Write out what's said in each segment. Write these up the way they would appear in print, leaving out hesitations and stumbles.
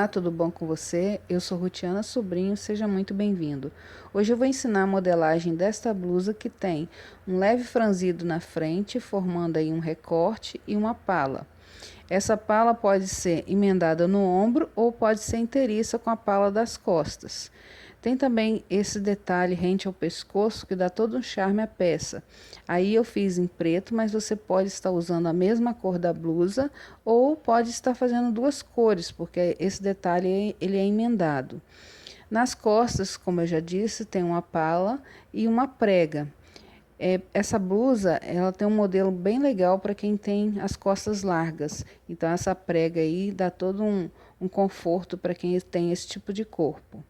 Olá, tudo bom com você? Eu sou Rutiana Sobrinho, seja muito bem-vindo. Hoje eu vou ensinar a modelagem desta blusa que tem um leve franzido na frente, formando aí um recorte e uma pala. Essa pala pode ser emendada no ombro ou pode ser inteiriça com a pala das costas. Tem também esse detalhe rente ao pescoço que dá todo um charme à peça. Aí eu fiz em preto, mas você pode estar usando a mesma cor da blusa ou pode estar fazendo duas cores, porque esse detalhe ele é emendado. Nas costas, como eu já disse, tem uma pala e uma prega. Essa blusa ela tem um modelo bem legal para quem tem as costas largas. Então essa prega aí dá todo um conforto para quem tem esse tipo de corpo.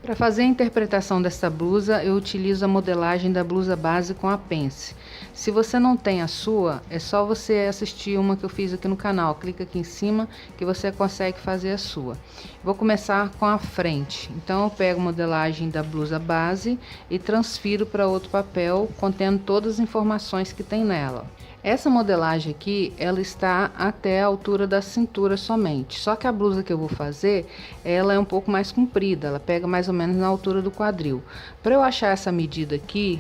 Para fazer a interpretação dessa blusa, eu utilizo a modelagem da blusa base com a pence. Se você não tem a sua, é só você assistir uma que eu fiz aqui no canal. Clica aqui em cima que você consegue fazer a sua. Vou começar com a frente. Então eu pego a modelagem da blusa base e transfiro para outro papel contendo todas as informações que tem nela. Essa modelagem aqui, ela está até a altura da cintura somente. Só que a blusa que eu vou fazer, ela é um pouco mais comprida, ela pega mais ou menos na altura do quadril. Para eu achar essa medida aqui,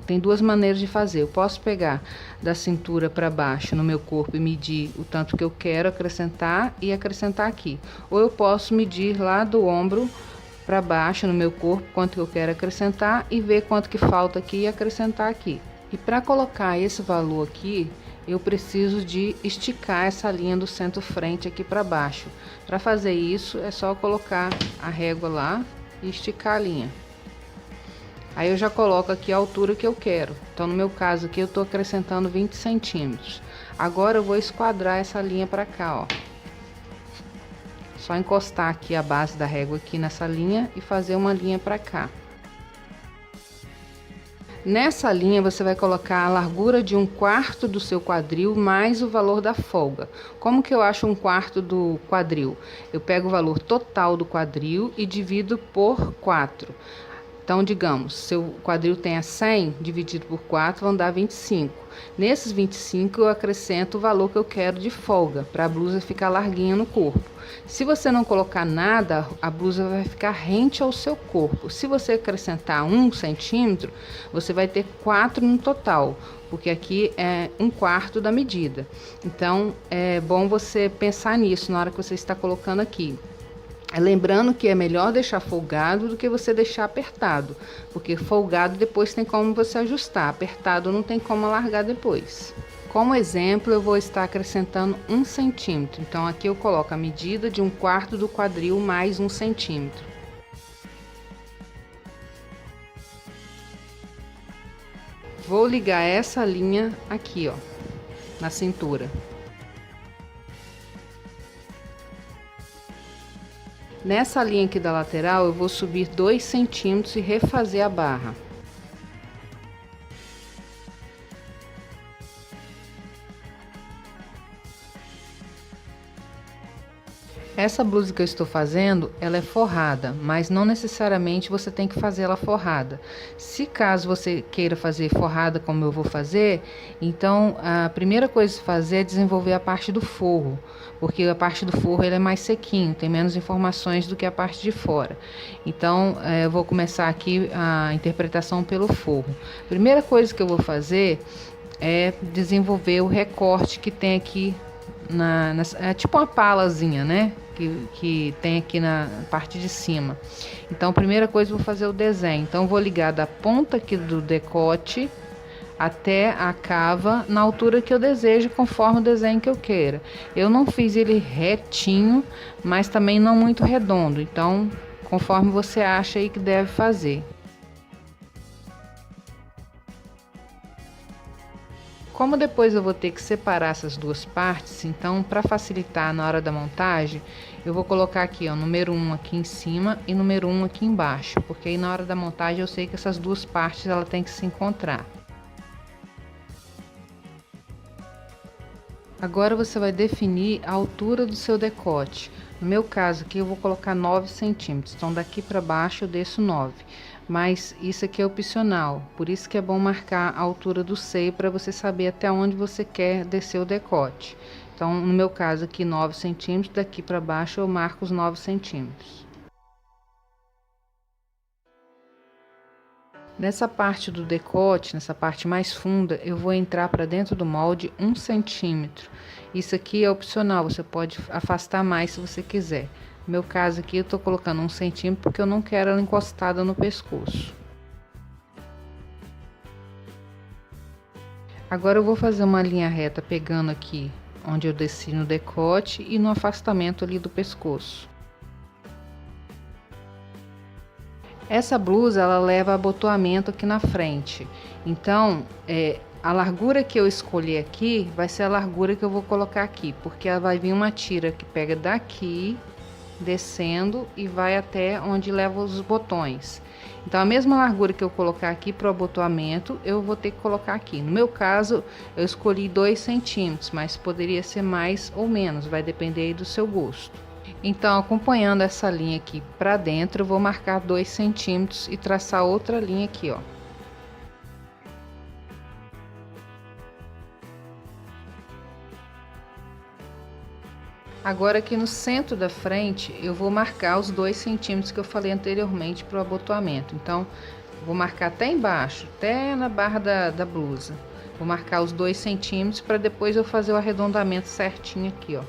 tem duas maneiras de fazer. Eu posso pegar da cintura para baixo no meu corpo e medir o tanto que eu quero acrescentar e acrescentar aqui. Ou eu posso medir lá do ombro para baixo no meu corpo quanto que eu quero acrescentar e ver quanto que falta aqui e acrescentar aqui. E para colocar esse valor aqui, eu preciso de esticar essa linha do centro-frente aqui para baixo. Para fazer isso, é só colocar a régua lá e esticar a linha. Aí eu já coloco aqui a altura que eu quero. Então, no meu caso aqui, eu estou acrescentando 20 centímetros. Agora eu vou esquadrar essa linha para cá, ó. Só encostar aqui a base da régua aqui nessa linha e fazer uma linha para cá. Nessa linha você vai colocar a largura de 1/4 do seu quadril mais o valor da folga. Como que eu acho 1/4 do quadril? Eu pego o valor total do quadril e divido por 4. Então, digamos, seu quadril tenha 100, dividido por 4 vão dar 25. Nesses 25 eu acrescento o valor que eu quero de folga, para a blusa ficar larguinha no corpo. Se você não colocar nada, a blusa vai ficar rente ao seu corpo. Se você acrescentar 1 centímetro, você vai ter 4 no total, porque aqui é 1/4 da medida. Então, é bom você pensar nisso na hora que você está colocando aqui. Lembrando que é melhor deixar folgado do que você deixar apertado, porque folgado depois tem como você ajustar, apertado não tem como alargar depois. Como exemplo, eu vou estar acrescentando 1 centímetro, então aqui eu coloco a medida de 1/4 do quadril mais 1 centímetro. Vou ligar essa linha aqui, ó, na cintura. Nessa linha aqui da lateral, eu vou subir 2 centímetros e refazer a barra. Essa blusa que eu estou fazendo, ela é forrada, mas não necessariamente você tem que fazer ela forrada. Se caso você queira fazer forrada como eu vou fazer, então a primeira coisa a se fazer é desenvolver a parte do forro, porque a parte do forro ele é mais sequinho, tem menos informações do que a parte de fora. Então eu vou começar aqui a interpretação pelo forro. Primeira coisa que eu vou fazer é desenvolver o recorte que tem aqui é tipo uma palazinha, né? Que tem aqui na parte de cima. Então, a primeira coisa eu vou fazer o desenho. Então, vou ligar da ponta aqui do decote até a cava na altura que eu desejo, conforme o desenho que eu queira. Eu não fiz ele retinho, mas também não muito redondo. Então, conforme você acha aí que deve fazer. Como depois eu vou ter que separar essas duas partes, então para facilitar na hora da montagem, eu vou colocar aqui, ó, número 1 aqui em cima e número 1 aqui embaixo, porque aí na hora da montagem eu sei que essas duas partes ela tem que se encontrar. Agora você vai definir a altura do seu decote. No meu caso aqui eu vou colocar 9 centímetros, então daqui para baixo eu desço 9. Mas isso aqui é opcional, por isso que é bom marcar a altura do seio para você saber até onde você quer descer o decote. Então, no meu caso aqui, 9 centímetros, daqui para baixo eu marco os 9 centímetros. Nessa parte do decote, nessa parte mais funda, eu vou entrar para dentro do molde 1 centímetro. Isso aqui é opcional, você pode afastar mais se você quiser. No meu caso aqui, eu tô colocando 1 centímetro porque eu não quero ela encostada no pescoço. Agora eu vou fazer uma linha reta pegando aqui onde eu desci no decote e no afastamento ali do pescoço. Essa blusa ela leva abotoamento aqui na frente, então a largura que eu escolhi aqui vai ser a largura que eu vou colocar aqui, porque ela vai vir uma tira que pega daqui, descendo e vai até onde leva os botões. Então a mesma largura que eu colocar aqui para o abotoamento, eu vou ter que colocar aqui. No meu caso, eu escolhi 2 centímetros, mas poderia ser mais ou menos, vai depender aí do seu gosto. Então, acompanhando essa linha aqui para dentro, eu vou marcar 2 centímetros e traçar outra linha aqui, ó. Agora aqui no centro da frente, eu vou marcar os 2 centímetros que eu falei anteriormente para o abotoamento. Então, vou marcar até embaixo, até na barra da blusa. Vou marcar os 2 centímetros para depois eu fazer o arredondamento certinho aqui, ó.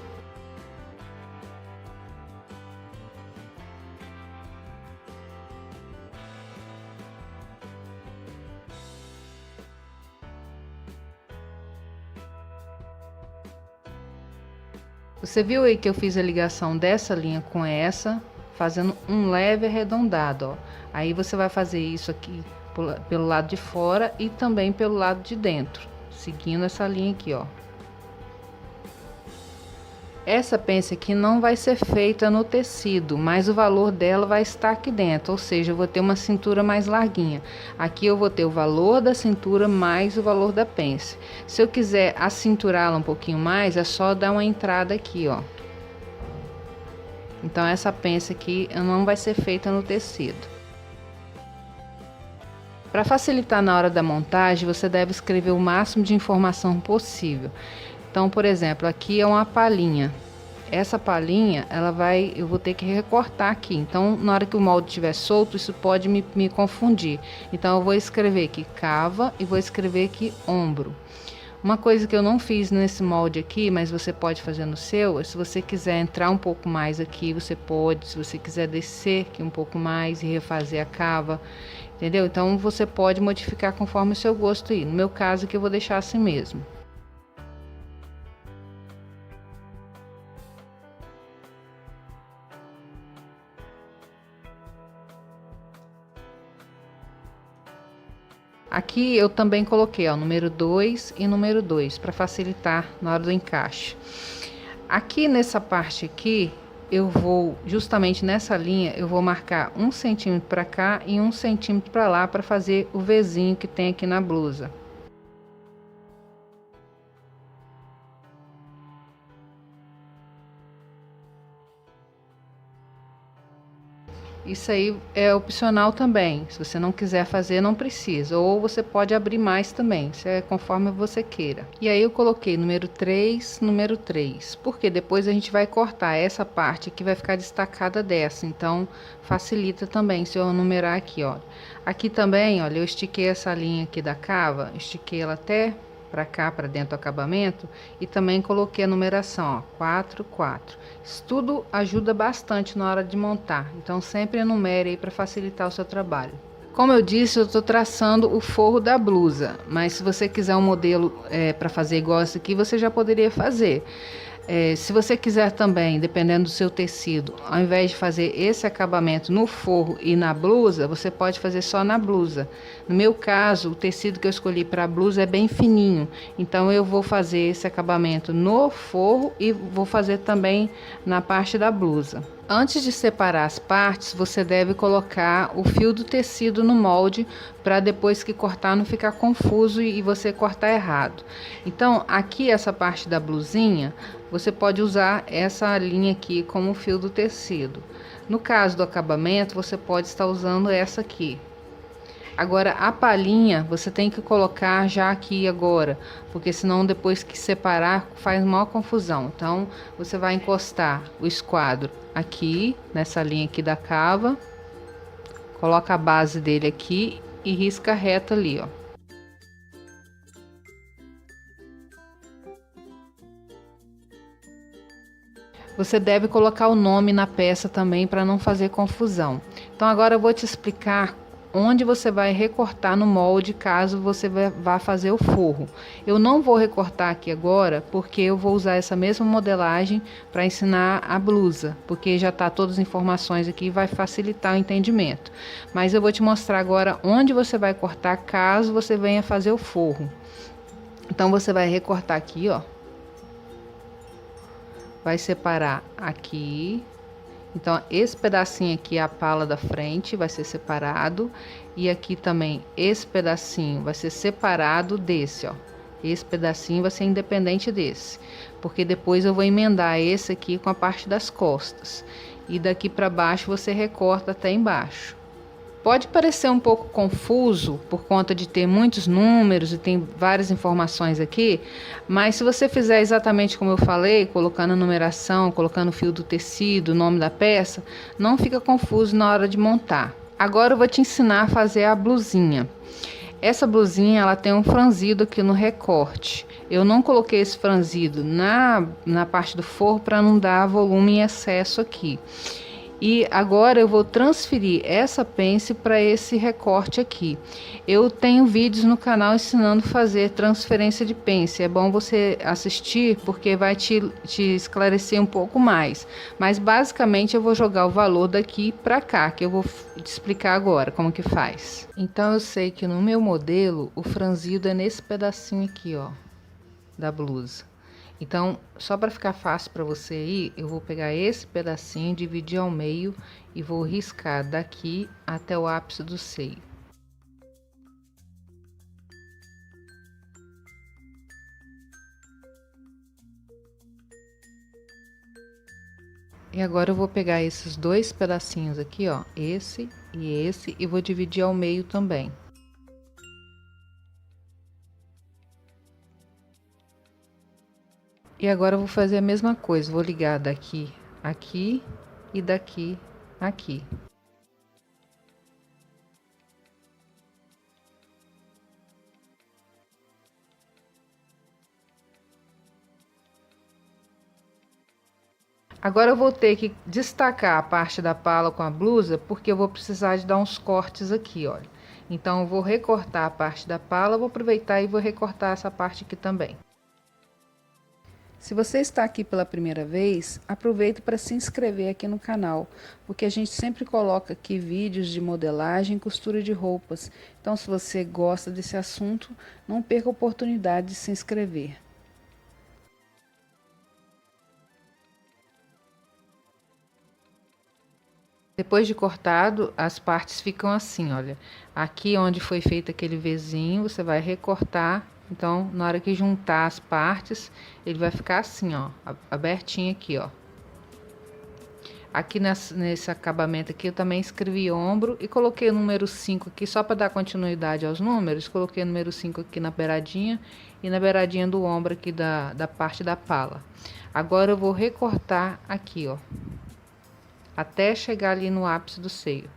Você viu aí que eu fiz a ligação dessa linha com essa, fazendo um leve arredondado, ó. Aí você vai fazer isso aqui pelo lado de fora e também pelo lado de dentro, seguindo essa linha aqui, ó. Essa pence aqui não vai ser feita no tecido, mas o valor dela vai estar aqui dentro, ou seja, eu vou ter uma cintura mais larguinha. Aqui eu vou ter o valor da cintura mais o valor da pence. Se eu quiser acinturá-la um pouquinho mais, é só dar uma entrada aqui, ó. Então essa pence aqui não vai ser feita no tecido. Para facilitar na hora da montagem, você deve escrever o máximo de informação possível. Então, por exemplo, aqui é uma palhinha. Essa palhinha, eu vou ter que recortar aqui. Então, na hora que o molde estiver solto, isso pode me confundir. Então, eu vou escrever aqui cava e vou escrever aqui ombro. Uma coisa que eu não fiz nesse molde aqui, mas você pode fazer no seu, se você quiser entrar um pouco mais aqui, você pode. Se você quiser descer aqui um pouco mais e refazer a cava, entendeu? Então, você pode modificar conforme o seu gosto aí. No meu caso aqui, eu vou deixar assim mesmo. Aqui eu também coloquei, ó, número 2 e número 2, para facilitar na hora do encaixe. Aqui nessa parte aqui, eu vou, justamente nessa linha, eu vou marcar 1 centímetro para cá e 1 centímetro para lá, para fazer o Vzinho que tem aqui na blusa. Isso aí é opcional também. Se você não quiser fazer, não precisa. Ou você pode abrir mais também, isso é conforme você queira. E aí eu coloquei número 3, número 3. Porque depois a gente vai cortar essa parte que vai ficar destacada dessa. Então, facilita também se eu numerar aqui, ó. Aqui também, olha, eu estiquei essa linha aqui da cava, estiquei ela até para cá, para dentro do acabamento, e também coloquei a numeração, ó, 4, 4. Isso tudo ajuda bastante na hora de montar, então sempre enumere aí para facilitar o seu trabalho. Como eu disse, eu estou traçando o forro da blusa, mas se você quiser um modelo para fazer igual esse aqui, você já poderia fazer. Se você quiser também, dependendo do seu tecido, ao invés de fazer esse acabamento no forro e na blusa, você pode fazer só na blusa. No meu caso, o tecido que eu escolhi para a blusa é bem fininho, então eu vou fazer esse acabamento no forro e vou fazer também na parte da blusa. Antes de separar as partes, você deve colocar o fio do tecido no molde para depois que cortar não ficar confuso e você cortar errado. Então, aqui essa parte da blusinha, você pode usar essa linha aqui como fio do tecido. No caso do acabamento, você pode estar usando essa aqui. Agora a palhinha você tem que colocar já aqui agora, porque senão depois que separar faz maior confusão. Então você vai encostar o esquadro aqui nessa linha aqui da cava, coloca a base dele aqui e risca reto ali, ó. Você deve colocar o nome na peça também para não fazer confusão. Então agora eu vou te explicar onde você vai recortar no molde caso você vá fazer o forro. Eu não vou recortar aqui agora porque eu vou usar essa mesma modelagem para ensinar a blusa, porque já está todas as informações aqui e vai facilitar o entendimento. Mas eu vou te mostrar agora onde você vai cortar caso você venha fazer o forro. Então você vai recortar aqui, ó. Vai separar aqui. Então esse pedacinho aqui é a pala da frente, vai ser separado, e aqui também esse pedacinho vai ser separado desse, ó. Esse pedacinho vai ser independente desse, porque depois eu vou emendar esse aqui com a parte das costas, e daqui para baixo você recorta até embaixo. Pode parecer um pouco confuso por conta de ter muitos números e tem várias informações aqui, mas se você fizer exatamente como eu falei, colocando a numeração, colocando o fio do tecido, o nome da peça, não fica confuso na hora de montar. Agora eu vou te ensinar a fazer a blusinha. Essa blusinha ela tem um franzido aqui no recorte. Eu não coloquei esse franzido na parte do forro para não dar volume em excesso aqui. E agora eu vou transferir essa pence para esse recorte aqui. Eu tenho vídeos no canal ensinando a fazer transferência de pence. É bom você assistir porque vai te esclarecer um pouco mais. Mas basicamente eu vou jogar o valor daqui para cá, que eu vou te explicar agora como que faz. Então eu sei que no meu modelo o franzido é nesse pedacinho aqui, ó, da blusa. Então, só para ficar fácil para você aí, eu vou pegar esse pedacinho, dividir ao meio e vou riscar daqui até o ápice do seio. E agora eu vou pegar esses dois pedacinhos aqui, ó, esse, e vou dividir ao meio também. E agora eu vou fazer a mesma coisa, vou ligar daqui, aqui e daqui, aqui. Agora eu vou ter que destacar a parte da pala com a blusa, porque eu vou precisar de dar uns cortes aqui, olha. Então eu vou recortar a parte da pala, vou aproveitar e vou recortar essa parte aqui também. Se você está aqui pela primeira vez, aproveite para se inscrever aqui no canal, porque a gente sempre coloca aqui vídeos de modelagem e costura de roupas. Então, se você gosta desse assunto, não perca a oportunidade de se inscrever. Depois de cortado, as partes ficam assim, olha. Aqui onde foi feito aquele Vzinho, você vai recortar. Então, na hora que juntar as partes, ele vai ficar assim, ó, abertinho aqui, ó. Aqui nesse acabamento aqui, eu também escrevi ombro e coloquei o número 5 aqui, só para dar continuidade aos números. Coloquei o número 5 aqui na beiradinha e na beiradinha do ombro aqui da parte da pala. Agora, eu vou recortar aqui, ó, até chegar ali no ápice do seio.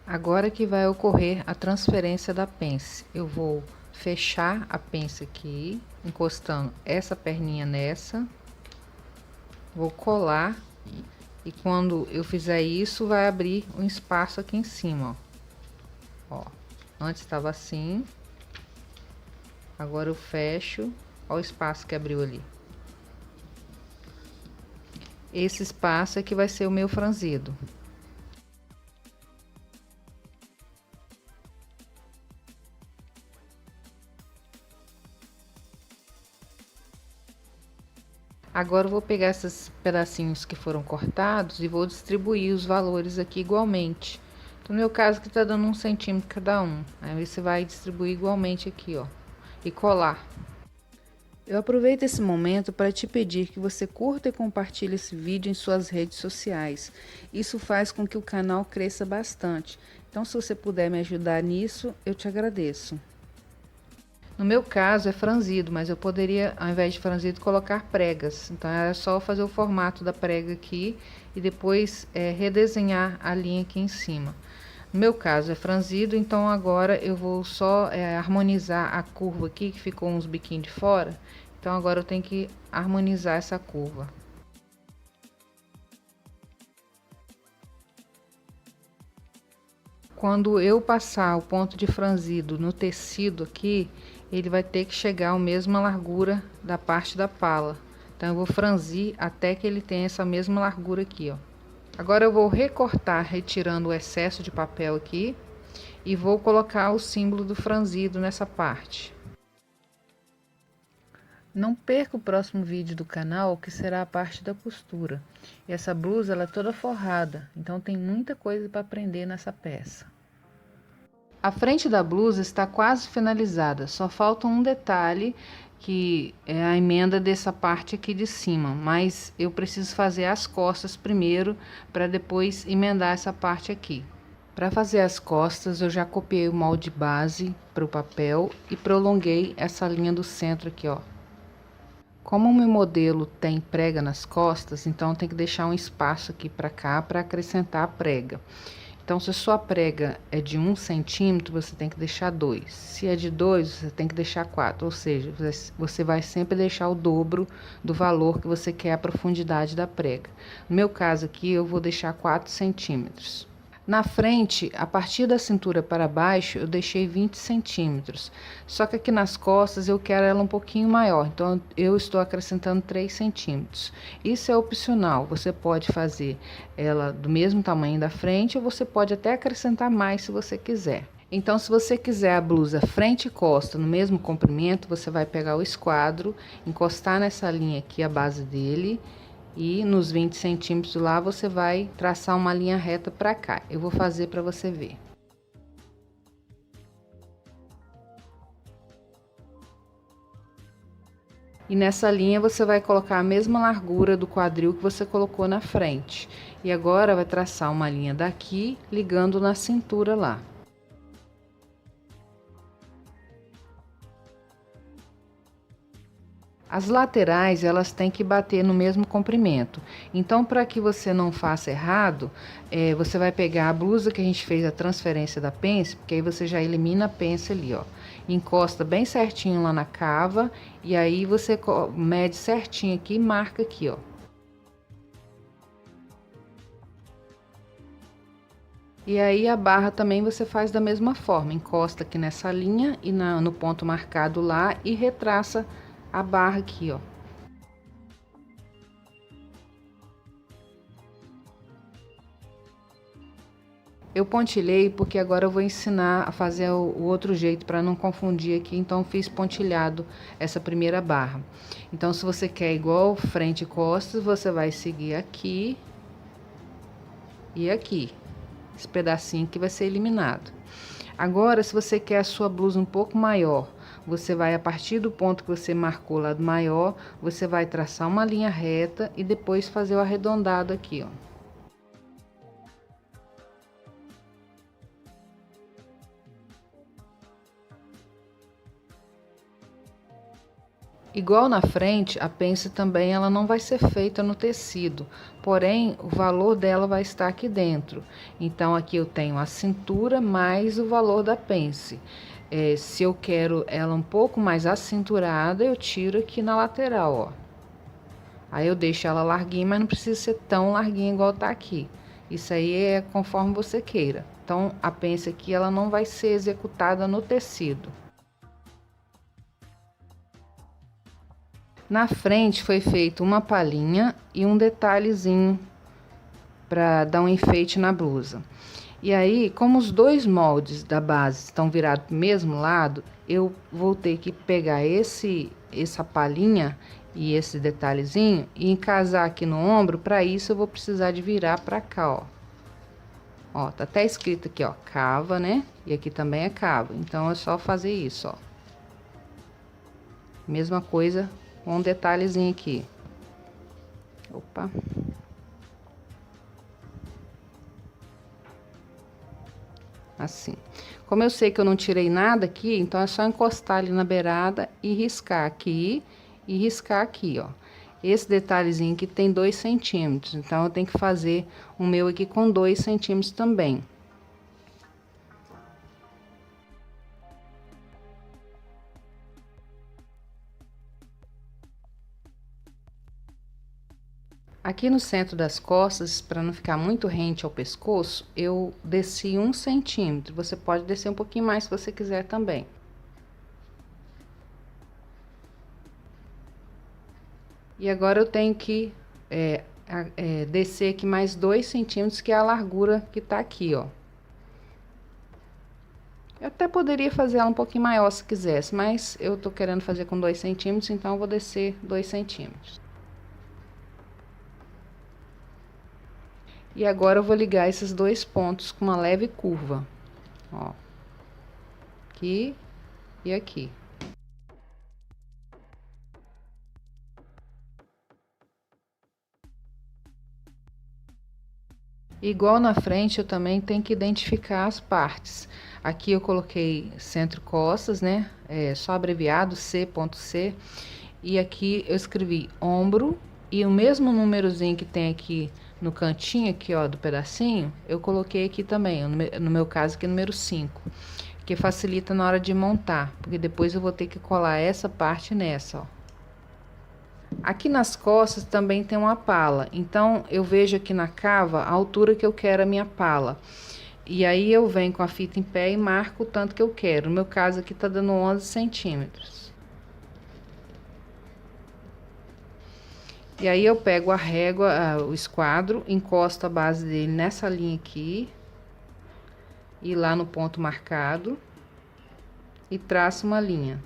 Agora que vai ocorrer a transferência da pence, eu vou fechar a pence aqui, encostando essa perninha nessa, vou colar e quando eu fizer isso, vai abrir um espaço aqui em cima, ó. Antes estava assim, agora eu fecho, ó o espaço que abriu ali. Esse espaço é que vai ser o meu franzido. Agora eu vou pegar esses pedacinhos que foram cortados e vou distribuir os valores aqui igualmente. No meu caso que tá dando 1 centímetro cada um, aí você vai distribuir igualmente aqui, ó, e colar. Eu aproveito esse momento para te pedir que você curta e compartilhe esse vídeo em suas redes sociais. Isso faz com que o canal cresça bastante. Então, se você puder me ajudar nisso, eu te agradeço. No meu caso é franzido, mas eu poderia, ao invés de franzido, colocar pregas. Então era só fazer o formato da prega aqui e depois redesenhar a linha aqui em cima. No meu caso é franzido, então agora eu vou só harmonizar a curva aqui, que ficou uns biquinhos de fora. Então agora eu tenho que harmonizar essa curva. Quando eu passar o ponto de franzido no tecido aqui, ele vai ter que chegar à mesma largura da parte da pala. Então eu vou franzir até que ele tenha essa mesma largura aqui, ó. Agora eu vou recortar, retirando o excesso de papel aqui, e vou colocar o símbolo do franzido nessa parte. Não perca o próximo vídeo do canal, que será a parte da costura. E essa blusa ela é toda forrada, então tem muita coisa para aprender nessa peça. A frente da blusa está quase finalizada, só falta um detalhe, que é a emenda dessa parte aqui de cima, mas eu preciso fazer as costas primeiro, para depois emendar essa parte aqui. Para fazer as costas, eu já copiei o molde base para o papel e prolonguei essa linha do centro aqui, ó. Como o meu modelo tem prega nas costas, então tem que deixar um espaço aqui para cá para acrescentar a prega. Então, se a sua prega é de 1 centímetro, você tem que deixar 2. Se é de 2, você tem que deixar 4. Ou seja, você vai sempre deixar o dobro do valor que você quer a profundidade da prega. No meu caso aqui, eu vou deixar 4 centímetros. Na frente, a partir da cintura para baixo, eu deixei 20 centímetros. Só que aqui nas costas eu quero ela um pouquinho maior, então eu estou acrescentando 3 centímetros. Isso é opcional, você pode fazer ela do mesmo tamanho da frente, ou você pode até acrescentar mais se você quiser. Então, se você quiser a blusa frente e costa no mesmo comprimento, você vai pegar o esquadro, encostar nessa linha aqui, a base dele, e nos 20 centímetros lá você vai traçar uma linha reta para cá. Eu vou fazer para você ver. E nessa linha você vai colocar a mesma largura do quadril que você colocou na frente. E agora vai traçar uma linha daqui, ligando na cintura lá. As laterais, elas têm que bater no mesmo comprimento. Então, para que você não faça errado, você vai pegar a blusa que a gente fez a transferência da pence, porque aí você já elimina a pence ali, ó. Encosta bem certinho lá na cava, e aí você mede certinho aqui e marca aqui, ó. E aí a barra também você faz da mesma forma, encosta aqui nessa linha e no ponto marcado lá e retraça a barra aqui, ó. Eu pontilhei porque agora eu vou ensinar a fazer o outro jeito para não confundir aqui, então fiz pontilhado essa primeira barra. Então, se você quer igual frente e costas, você vai seguir aqui e aqui. Esse pedacinho que vai ser eliminado. Agora, se você quer a sua blusa um pouco maior, você vai, a partir do ponto que você marcou lá do maior, você vai traçar uma linha reta e depois fazer o arredondado aqui, ó. Igual na frente, a pence também ela não vai ser feita no tecido, porém o valor dela vai estar aqui dentro. Então aqui eu tenho a cintura mais o valor da pence. Se eu quero ela um pouco mais acinturada, eu tiro aqui na lateral, ó. Aí eu deixo ela larguinha, mas não precisa ser tão larguinha igual tá aqui. Isso aí é conforme você queira. Então a pence aqui ela não vai ser executada no tecido. Na frente foi feito uma palhinha e um detalhezinho para dar um enfeite na blusa. E aí, como os dois moldes da base estão virados para o mesmo lado, eu vou ter que pegar essa palhinha e esse detalhezinho e encasar aqui no ombro. Para isso, eu vou precisar de virar para cá, ó. Ó, tá até escrito aqui, ó, cava, né? E aqui também é cava. Então, é só fazer isso, ó. Mesma coisa com um detalhezinho aqui. Opa. Assim. Como eu sei que eu não tirei nada aqui, então é só encostar ali na beirada e riscar aqui e riscar aqui, ó. Esse detalhezinho aqui tem 2 centímetros, então eu tenho que fazer o meu aqui com 2 centímetros também. Aqui no centro das costas, para não ficar muito rente ao pescoço, eu desci 1 centímetro. Você pode descer um pouquinho mais se você quiser também. E agora eu tenho que descer aqui mais 2 centímetros, que é a largura que tá aqui, ó. Eu até poderia fazer ela um pouquinho maior se quisesse, mas eu tô querendo fazer com 2 centímetros, então eu vou descer 2 centímetros. E agora eu vou ligar esses 2 pontos com uma leve curva, ó. Aqui e aqui. Igual na frente, eu também tenho que identificar as partes. Aqui eu coloquei centro-costas, né? Só abreviado, C.C. E aqui eu escrevi ombro. E o mesmo númerozinho que tem aqui no cantinho, aqui, ó, do pedacinho, eu coloquei aqui também. No meu caso, aqui, número 5. Que facilita na hora de montar. Porque depois eu vou ter que colar essa parte nessa, ó. Aqui nas costas também tem uma pala, então eu vejo aqui na cava a altura que eu quero a minha pala. E aí eu venho com a fita em pé e marco o tanto que eu quero. No meu caso aqui tá dando 11 centímetros. E aí eu pego a régua, o esquadro, encosto a base dele nessa linha aqui. E lá no ponto marcado. E traço uma linha.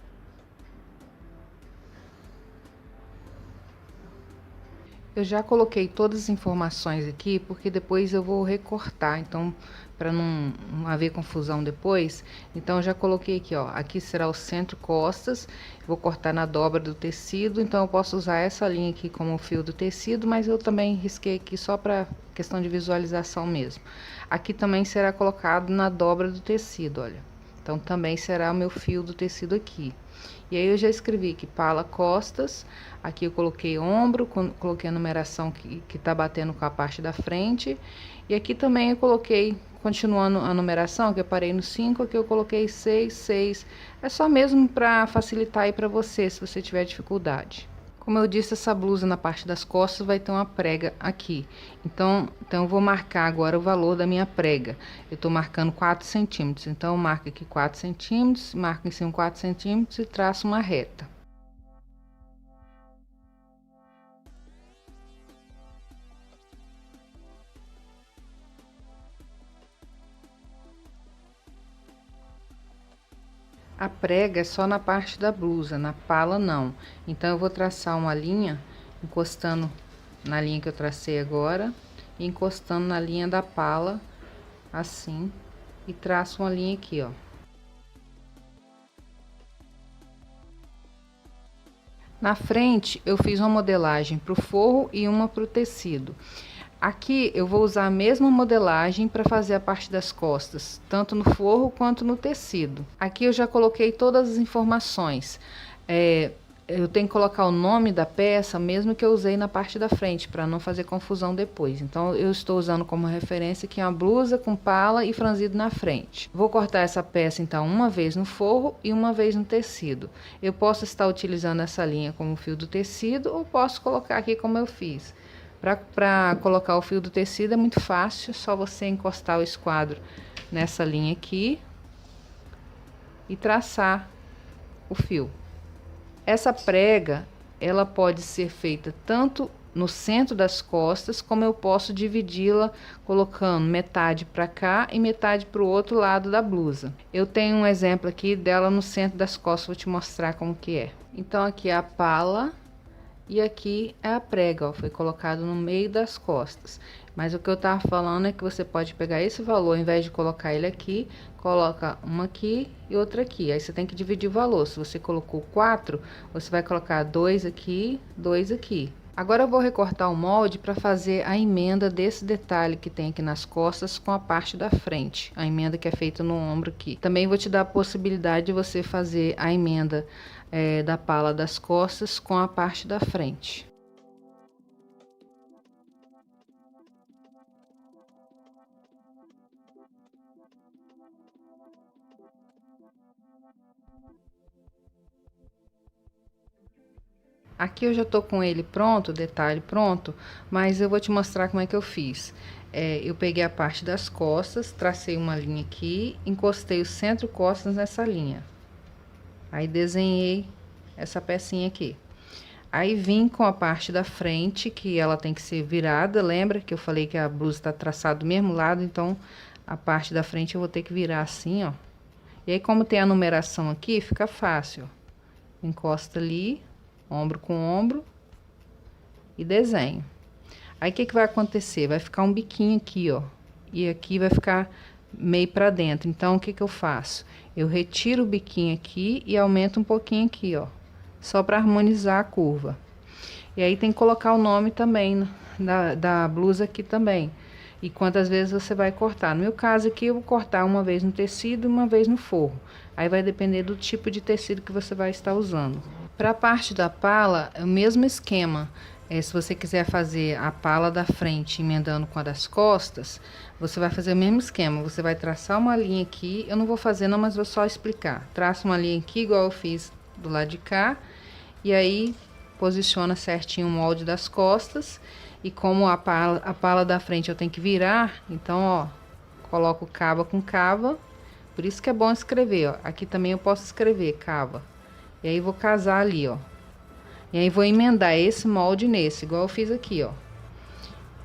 Eu já coloquei todas as informações aqui, porque depois eu vou recortar, então, para não haver confusão depois, então eu já coloquei aqui, ó, aqui será o centro costas, vou cortar na dobra do tecido, então eu posso usar essa linha aqui como fio do tecido, mas eu também risquei aqui só para questão de visualização mesmo. Aqui também será colocado na dobra do tecido, olha, então também será o meu fio do tecido aqui. E aí eu já escrevi que pala costas, aqui eu coloquei ombro, coloquei a numeração que tá batendo com a parte da frente. E aqui também eu coloquei, continuando a numeração, que eu parei no 5, aqui eu coloquei 6, 6. É só mesmo para facilitar aí para você, se você tiver dificuldade. Como eu disse, essa blusa na parte das costas vai ter uma prega aqui. Então eu vou marcar agora o valor da minha prega. Eu tô marcando 4 centímetros. Então, eu marco aqui 4 centímetros, marco em cima 4 centímetros e traço uma reta. A prega é só na parte da blusa, na pala não. Então, eu vou traçar uma linha, encostando na linha que eu tracei agora, e encostando na linha da pala, assim, e traço uma linha aqui, ó. Na frente, eu fiz uma modelagem para o forro e uma para o tecido. Aqui eu vou usar a mesma modelagem para fazer a parte das costas, tanto no forro quanto no tecido. Aqui eu já coloquei todas as informações. Eu tenho que colocar o nome da peça, mesmo que eu usei na parte da frente, para não fazer confusão depois. Então, eu estou usando como referência aqui uma blusa com pala e franzido na frente. Vou cortar essa peça, então, uma vez no forro e uma vez no tecido. Eu posso estar utilizando essa linha como fio do tecido ou posso colocar aqui como eu fiz. Para colocar o fio do tecido é muito fácil, só você encostar o esquadro nessa linha aqui e traçar o fio. Essa prega, ela pode ser feita tanto no centro das costas, como eu posso dividi-la colocando metade para cá e metade para o outro lado da blusa. Eu tenho um exemplo aqui dela no centro das costas, vou te mostrar como que é. Então, aqui é a pala e aqui é a prega, ó, foi colocado no meio das costas. Mas o que eu tava falando é que você pode pegar esse valor, ao invés de colocar ele aqui, coloca uma aqui e outra aqui. Aí você tem que dividir o valor. Se você colocou 4, você vai colocar 2 aqui, 2 aqui. Agora eu vou recortar o molde para fazer a emenda desse detalhe que tem aqui nas costas com a parte da frente, a emenda que é feita no ombro aqui. Também vou te dar a possibilidade de você fazer a emenda da pala das costas com a parte da frente. Aqui eu já tô com ele pronto, o detalhe pronto, mas eu vou te mostrar como é que eu fiz. Eu peguei a parte das costas, tracei uma linha aqui, encostei o centro costas nessa linha. Aí desenhei essa pecinha aqui. Aí vim com a parte da frente, que ela tem que ser virada, lembra que eu falei que a blusa tá traçada do mesmo lado, então a parte da frente eu vou ter que virar assim, ó. E aí como tem a numeração aqui, fica fácil, ó. Encosta ali, ombro com ombro e desenho. Aí o que que vai acontecer? Vai ficar um biquinho aqui, ó, e aqui vai ficar meio para dentro. Então o que que eu faço? Eu retiro o biquinho aqui e aumento um pouquinho aqui, ó, só para harmonizar a curva. E aí tem que colocar o nome também da blusa aqui também, e quantas vezes você vai cortar. No meu caso aqui eu vou cortar uma vez no tecido e uma vez no forro. Aí vai depender do tipo de tecido que você vai estar usando. Para a parte da pala, é o mesmo esquema. Se você quiser fazer a pala da frente emendando com a das costas, você vai fazer o mesmo esquema. Você vai traçar uma linha aqui, eu não vou fazer não, mas vou só explicar. Traça uma linha aqui, igual eu fiz do lado de cá, e aí posiciona certinho o molde das costas. E como a pala da frente eu tenho que virar, então, ó, coloco cava com cava. Por isso que é bom escrever, ó. Aqui também eu posso escrever cava. E aí vou casar ali, ó. E aí vou emendar esse molde nesse, igual eu fiz aqui, ó.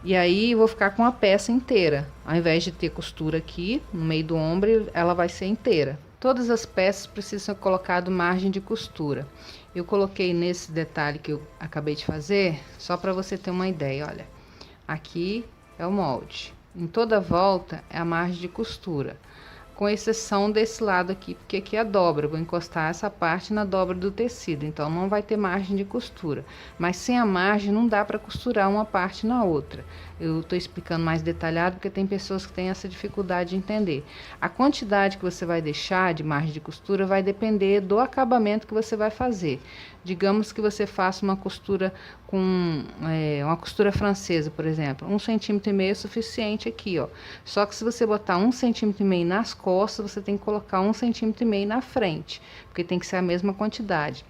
E aí vou ficar com a peça inteira. Ao invés de ter costura aqui no meio do ombro, ela vai ser inteira. Todas as peças precisam ser colocado margem de costura. Eu coloquei nesse detalhe que eu acabei de fazer, só para você ter uma ideia, olha. Aqui é o molde. Em toda a volta é a margem de costura, com exceção desse lado aqui, porque aqui é a dobra. Eu vou encostar essa parte na dobra do tecido, então não vai ter margem de costura. Mas sem a margem não dá para costurar uma parte na outra. Eu tô explicando mais detalhado porque tem pessoas que têm essa dificuldade de entender. A quantidade que você vai deixar de margem de costura vai depender do acabamento que você vai fazer. Digamos que você faça uma costura com uma costura francesa, por exemplo, 1,5 cm é suficiente aqui, ó. Só que se você botar 1,5 cm nas costas, você tem que colocar 1,5 cm na frente, porque tem que ser a mesma quantidade.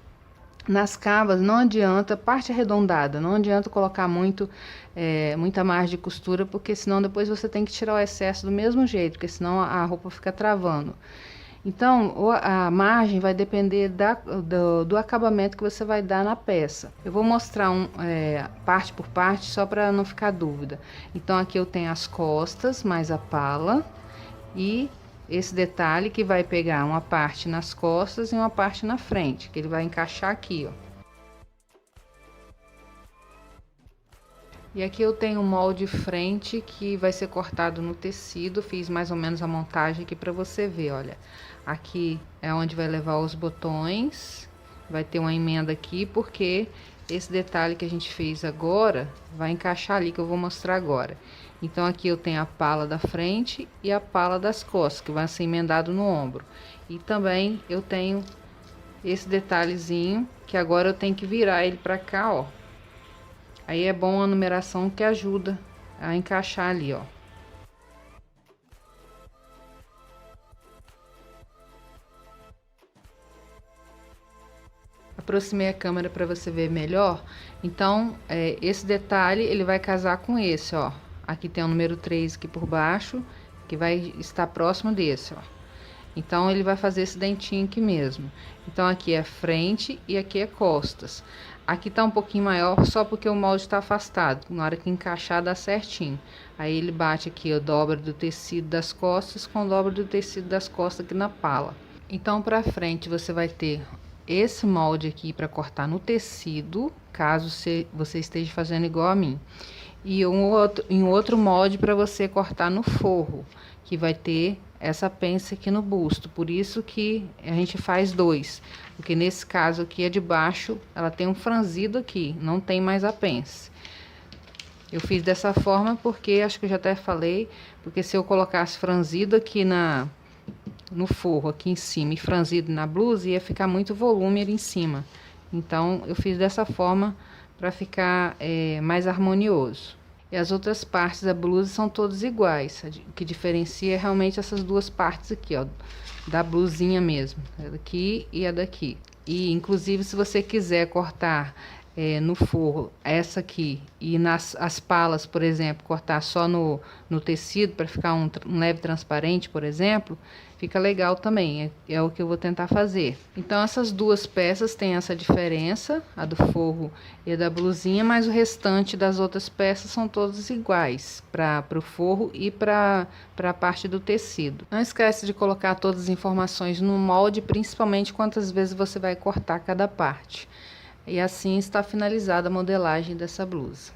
Nas cavas não adianta, parte arredondada, não adianta colocar muita margem de costura, porque senão depois você tem que tirar o excesso do mesmo jeito, porque senão a roupa fica travando. Então, a margem vai depender do acabamento que você vai dar na peça. Eu vou mostrar parte por parte, só para não ficar dúvida. Então, aqui eu tenho as costas, mais a pala, e esse detalhe que vai pegar uma parte nas costas e uma parte na frente, que ele vai encaixar aqui, ó. E aqui eu tenho um molde frente que vai ser cortado no tecido. Fiz mais ou menos a montagem aqui para você ver, olha. Aqui é onde vai levar os botões. Vai ter uma emenda aqui, porque esse detalhe que a gente fez agora vai encaixar ali, que eu vou mostrar agora. Então, aqui eu tenho a pala da frente e a pala das costas, que vai ser emendado no ombro. E também eu tenho esse detalhezinho, que agora eu tenho que virar ele pra cá, ó. Aí é bom a numeração que ajuda a encaixar ali, ó. Aproximei a câmera para você ver melhor. Então, esse detalhe, ele vai casar com esse, ó. Aqui tem o número 3 aqui por baixo, que vai estar próximo desse, ó. Então, ele vai fazer esse dentinho aqui mesmo. Então, aqui é frente e aqui é costas. Aqui tá um pouquinho maior, só porque o molde tá afastado. Na hora que encaixar, dá certinho. Aí, ele bate aqui a dobra do tecido das costas com a dobra do tecido das costas aqui na pala. Então, pra frente, você vai ter esse molde aqui para cortar no tecido, caso você esteja fazendo igual a mim. E um outro molde para você cortar no forro, que vai ter essa pence aqui no busto. Por isso que a gente faz dois, porque nesse caso aqui, a de baixo, ela tem um franzido aqui, não tem mais a pence. Eu fiz dessa forma porque, acho que eu já até falei, porque se eu colocasse franzido aqui no forro, aqui em cima, e franzido na blusa, ia ficar muito volume ali em cima. Então, eu fiz dessa forma para ficar mais harmonioso. E as outras partes da blusa são todas iguais. O que diferencia é realmente essas duas partes aqui, ó, da blusinha mesmo, a daqui e a daqui. E, inclusive, se você quiser cortar no forro essa aqui e as palas, por exemplo, cortar só no tecido para ficar um leve transparente, por exemplo, fica legal também, é o que eu vou tentar fazer. Então essas duas peças têm essa diferença, a do forro e a da blusinha, mas o restante das outras peças são todas iguais para o forro e para a parte do tecido. Não esquece de colocar todas as informações no molde, principalmente quantas vezes você vai cortar cada parte. E assim está finalizada a modelagem dessa blusa.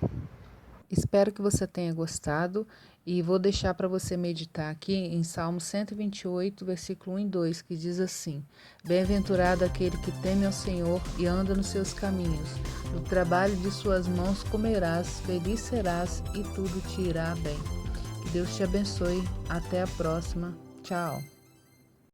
Espero que você tenha gostado e vou deixar para você meditar aqui em Salmo 128, versículo 1 e 2, que diz assim: Bem-aventurado aquele que teme ao Senhor e anda nos seus caminhos. Do trabalho de suas mãos comerás, feliz serás e tudo te irá bem. Que Deus te abençoe. Até a próxima. Tchau.